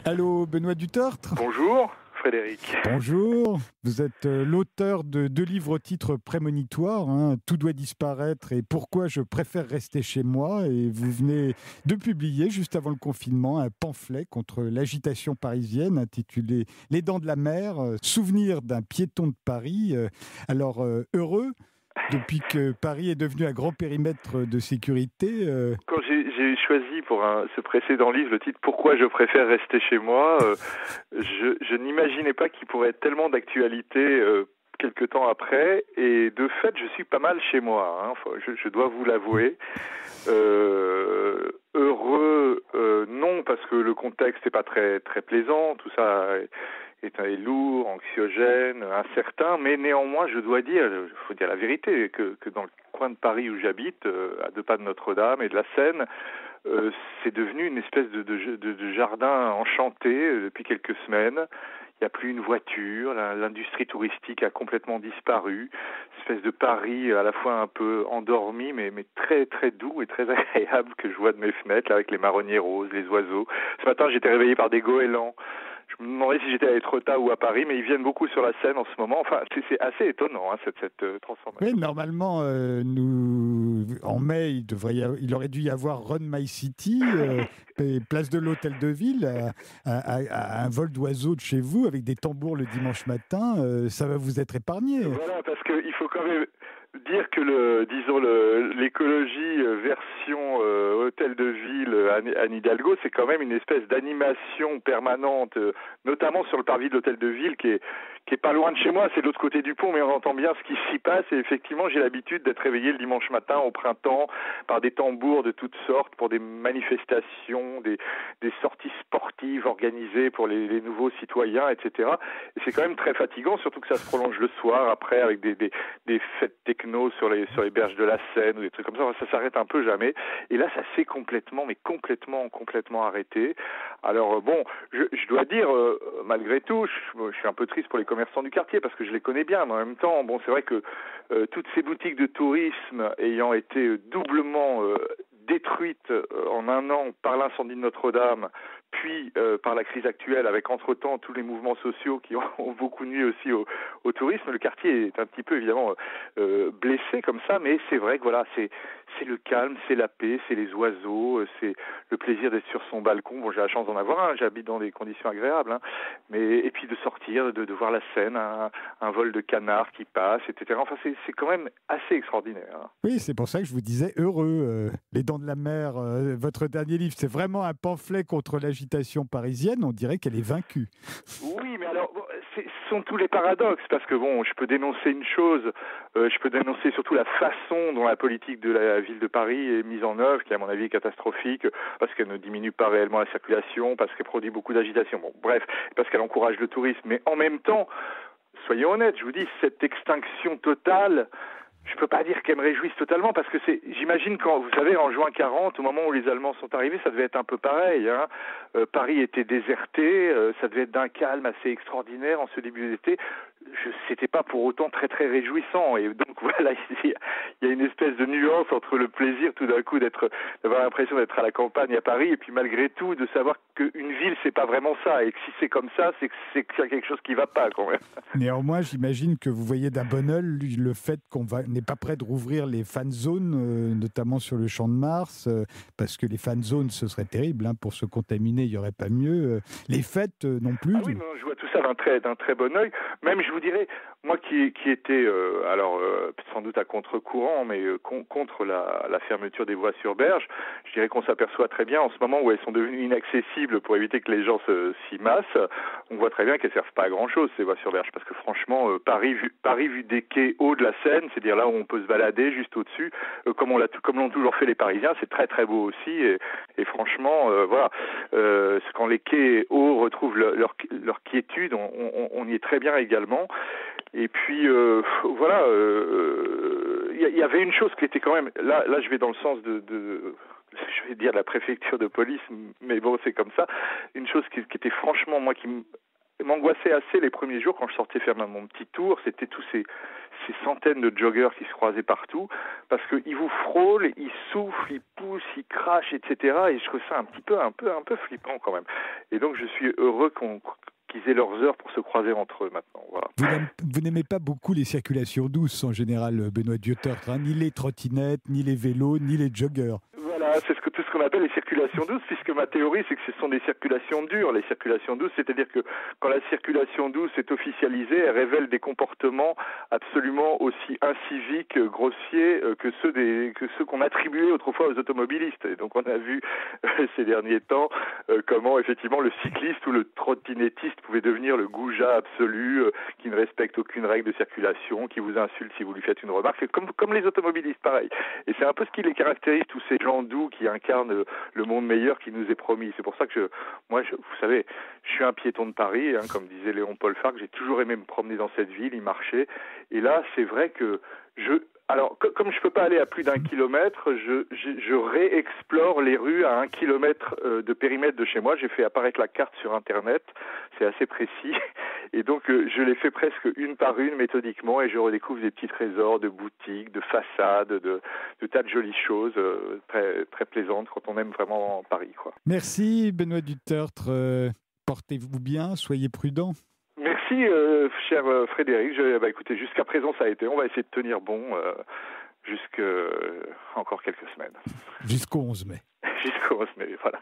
Allô, Benoît Dutertre. Bonjour, Frédéric. Bonjour. Vous êtes l'auteur de deux livres au titre prémonitoire, hein, Tout doit disparaître et Pourquoi je préfère rester chez moi. Et vous venez de publier, juste avant le confinement, un pamphlet contre l'agitation parisienne intitulé Les dents de la mer, souvenir d'un piéton de Paris. Heureux, depuis que Paris est devenu un grand périmètre de sécurité. Quand j'ai choisi pour ce précédent livre le titre «Pourquoi je préfère rester chez moi», je n'imaginais pas qu'il pourrait être tellement d'actualité quelque temps après. Et de fait, je suis pas mal chez moi, hein. Enfin, je dois vous l'avouer. Heureux, non, parce que le contexte n'est pas très très plaisant. Tout ça est lourd, anxiogène, incertain, mais néanmoins, je dois dire, il faut dire la vérité, que dans le coin de Paris où j'habite, à 2 pas de Notre-Dame et de la Seine, c'est devenu une espèce de jardin enchanté depuis quelques semaines. Il n'y a plus une voiture, l'industrie touristique a complètement disparu. Une espèce de Paris à la fois un peu endormi, mais très très doux et très agréable que je vois de mes fenêtres, là, avec les marronniers roses, les oiseaux. Ce matin, j'étais réveillé par des goélands. Je me demandais si j'étais à Étretat ou à Paris, mais ils viennent beaucoup sur la Seine en ce moment. Enfin, c'est assez étonnant, hein, cette transformation. Oui, normalement, en mai, il aurait dû y avoir Run My City, place de l'Hôtel de Ville, à un vol d'oiseaux de chez vous, avec des tambours le dimanche matin. Ça va vous être épargné. Voilà, parce qu'il faut quand même dire que l'écologie version hôtel de ville Anne Hidalgo, c'est quand même une espèce d'animation permanente, notamment sur le parvis de l'hôtel de ville qui est pas loin de chez moi, c'est de l'autre côté du pont, mais on entend bien ce qui s'y passe. Et effectivement, j'ai l'habitude d'être réveillé le dimanche matin au printemps par des tambours de toutes sortes pour des manifestations, des sorties sportives organisées pour les nouveaux citoyens, etc. Et c'est quand même très fatigant, surtout que ça se prolonge le soir après avec des fêtes techno sur les berges de la Seine ou des trucs comme ça. Ça s'arrête un peu jamais. Et là, ça s'est complètement arrêté. Alors bon, je dois dire, malgré tout, je suis un peu triste pour les commerçants du quartier parce que je les connais bien, mais en même temps, bon, c'est vrai que toutes ces boutiques de tourisme ayant été doublement détruites en un an par l'incendie de Notre-Dame, puis par la crise actuelle, avec entre-temps tous les mouvements sociaux qui ont beaucoup nuit aussi au tourisme, le quartier est un petit peu évidemment blessé comme ça, mais c'est vrai que voilà, c'est le calme, c'est la paix, c'est les oiseaux, c'est le plaisir d'être sur son balcon. Bon, j'ai la chance d'en avoir un, j'habite dans des conditions agréables, hein, et puis de sortir, de voir la Seine, un vol de canards qui passe, etc. Enfin, c'est quand même assez extraordinaire, hein. Oui, c'est pour ça que je vous disais heureux. Les Dents de la Mer, votre dernier livre, c'est vraiment un pamphlet contre l'agitation parisienne. On dirait qu'elle est vaincue. Oui, mais alors, bon, ce sont tous les paradoxes, parce que bon, je peux dénoncer une chose, je peux dénoncer surtout la façon dont la politique de la ville de Paris est mise en œuvre, qui à mon avis est catastrophique, parce qu'elle ne diminue pas réellement la circulation, parce qu'elle produit beaucoup d'agitation, bon, bref, parce qu'elle encourage le tourisme, mais en même temps, soyons honnêtes, je vous dis, cette extinction totale, je peux pas dire qu'elle me réjouisse totalement parce que j'imagine quand, vous savez, en juin 40, au moment où les Allemands sont arrivés, ça devait être un peu pareil, hein. Paris était déserté, ça devait être d'un calme assez extraordinaire en ce début d'été. C'était pas pour autant très très réjouissant, et donc voilà, il y a une espèce de nuance entre le plaisir tout d'un coup d'avoir l'impression d'être à la campagne à Paris, et puis malgré tout de savoir qu'une ville c'est pas vraiment ça, et que si c'est comme ça, c'est qu'il y a quelque chose qui va pas quand même. Néanmoins, j'imagine que vous voyez d'un bon œil le fait qu'on n'est pas prêt de rouvrir les fan zones, notamment sur le Champ de Mars, parce que les fan zones, ce serait terrible, hein, pour se contaminer, il n'y aurait pas mieux. Les fêtes non plus. Ah oui, non, je vois tout ça d'un très bon œil. Même, je vous dirais, moi qui était, sans doute à contre-courant, mais contre la fermeture des voies sur berge, je dirais qu'on s'aperçoit très bien en ce moment où elles sont devenues inaccessibles pour éviter que les gens s'y massent. On voit très bien qu'elles servent pas à grand-chose, ces voies sur berge, parce que franchement, Paris vu des quais hauts de la Seine, c'est-à-dire là où on peut se balader juste au-dessus, comme l'ont toujours fait les Parisiens, c'est très très beau aussi. Et franchement, voilà, quand les quais hauts retrouvent leur quiétude, on y est très bien également. Et puis voilà, il y avait une chose qui était quand même là je vais dans le sens je vais dire la préfecture de police, mais bon, c'est comme ça. Une chose qui était franchement, moi, m'angoissait assez les premiers jours quand je sortais faire mon petit tour. C'était tous ces centaines de joggeurs qui se croisaient partout, parce qu'ils vous frôlent, ils soufflent, ils poussent, ils crachent, etc. Et je trouve ça un peu flippant quand même. Et donc je suis heureux qu'ils aient leurs heures pour se croiser entre eux maintenant. Voilà. Vous n'aimez pas beaucoup les circulations douces en général, Benoît Dutertre, hein, ni les trottinettes, ni les vélos, ni les joggeurs. Voilà, c'est tout ce qu'on appelle les circulations douces, puisque ma théorie, c'est que ce sont des circulations dures. Les circulations douces, c'est-à-dire que quand la circulation douce est officialisée, elle révèle des comportements absolument aussi inciviques, grossiers que ceux qu'on attribuait autrefois aux automobilistes. Et donc on a vu ces derniers temps comment effectivement le cycliste ou le trottinettiste pouvait devenir le goujat absolu, qui ne respecte aucune règle de circulation, qui vous insulte si vous lui faites une remarque, comme les automobilistes, pareil. Et c'est un peu ce qui les caractérise, tous ces gens doux qui incarnent le monde meilleur qui nous est promis. C'est pour ça que vous savez, je suis un piéton de Paris, hein, comme disait Léon-Paul Farc, j'ai toujours aimé me promener dans cette ville, y marcher. Et là, c'est vrai que alors, comme je peux pas aller à plus d'1 kilomètre, je réexplore les rues à 1 kilomètre de périmètre de chez moi. J'ai fait apparaître la carte sur Internet, c'est assez précis. Et donc, je les fais presque une par une, méthodiquement, et je redécouvre des petits trésors de boutiques, de façades, de tas de jolies choses très, très plaisantes quand on aime vraiment Paris, quoi. Merci, Benoît Dutertre. Portez-vous bien, soyez prudent. Merci, cher Frédéric. Écoutez, jusqu'à présent, ça a été. On va essayer de tenir bon encore quelques semaines. Jusqu'au 11 mai. Jusqu'au 11 mai, voilà.